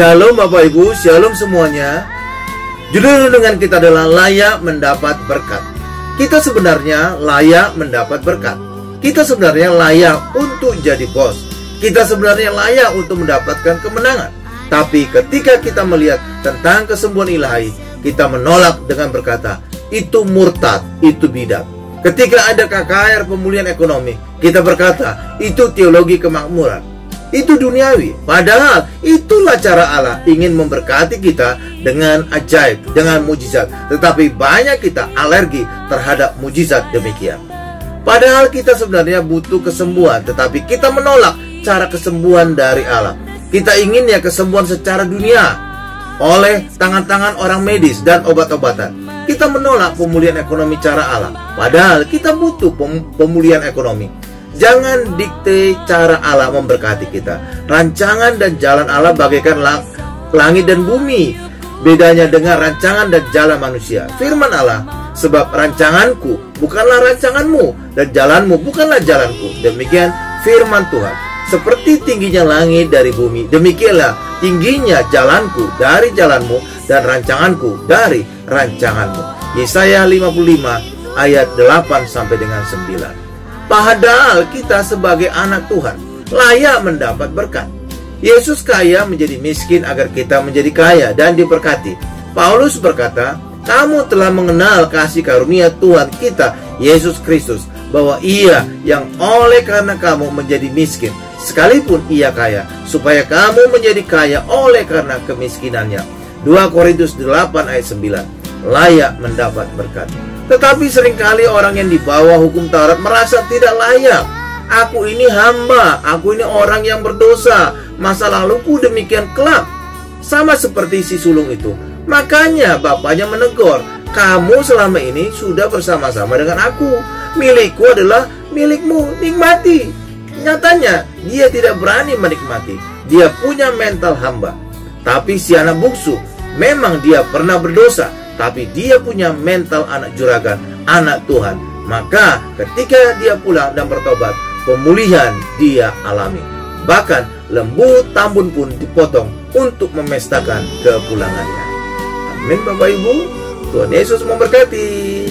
Shalom Bapak Ibu, Shalom semuanya. Judul renungan kita adalah layak mendapat berkat. Kita sebenarnya layak mendapat berkat. Kita sebenarnya layak untuk jadi bos. Kita sebenarnya layak untuk mendapatkan kemenangan. Tapi ketika kita melihat tentang kesembuhan ilahi, kita menolak dengan berkata, itu murtad, itu bidat. Ketika ada KKR pemulihan ekonomi, kita berkata, itu teologi kemakmuran, itu duniawi. Padahal itulah cara Allah ingin memberkati kita dengan ajaib, dengan mujizat. Tetapi banyak kita alergi terhadap mujizat demikian. Padahal kita sebenarnya butuh kesembuhan, tetapi kita menolak cara kesembuhan dari Allah. Kita inginnya kesembuhan secara dunia oleh tangan-tangan orang medis dan obat-obatan. Kita menolak pemulihan ekonomi cara Allah. Padahal kita butuh pemulihan ekonomi. Jangan dikte cara Allah memberkati kita. Rancangan dan jalan Allah bagaikan langit dan bumi. Bedanya dengan rancangan dan jalan manusia. Firman Allah, sebab rancanganku bukanlah rancanganmu, dan jalanmu bukanlah jalanku. Demikian firman Tuhan. Seperti tingginya langit dari bumi, demikianlah tingginya jalanku dari jalanmu, dan rancanganku dari rancanganmu. Yesaya 55 ayat 8 sampai dengan 9. Padahal kita sebagai anak Tuhan layak mendapat berkat. Yesus kaya menjadi miskin agar kita menjadi kaya dan diberkati. Paulus berkata, kamu telah mengenal kasih karunia Tuhan kita Yesus Kristus, bahwa Ia yang oleh karena kamu menjadi miskin, sekalipun Ia kaya, supaya kamu menjadi kaya oleh karena kemiskinannya. 2 Korintus 8 ayat 9. Layak mendapat berkat. Tetapi seringkali orang yang di bawah hukum Taurat merasa tidak layak. Aku ini hamba, aku ini orang yang berdosa, masa laluku demikian kelam. Sama seperti si sulung itu. Makanya bapaknya menegur, kamu selama ini sudah bersama-sama dengan aku. Milikku adalah milikmu, nikmati. Nyatanya dia tidak berani menikmati. Dia punya mental hamba. Tapi si anak bungsu, memang dia pernah berdosa, tapi dia punya mental anak juragan, anak Tuhan. Maka ketika dia pulang dan bertobat, pemulihan dia alami. Bahkan lembu tambun pun dipotong untuk memestakan kepulangannya. Amin Bapak Ibu. Tuhan Yesus memberkati.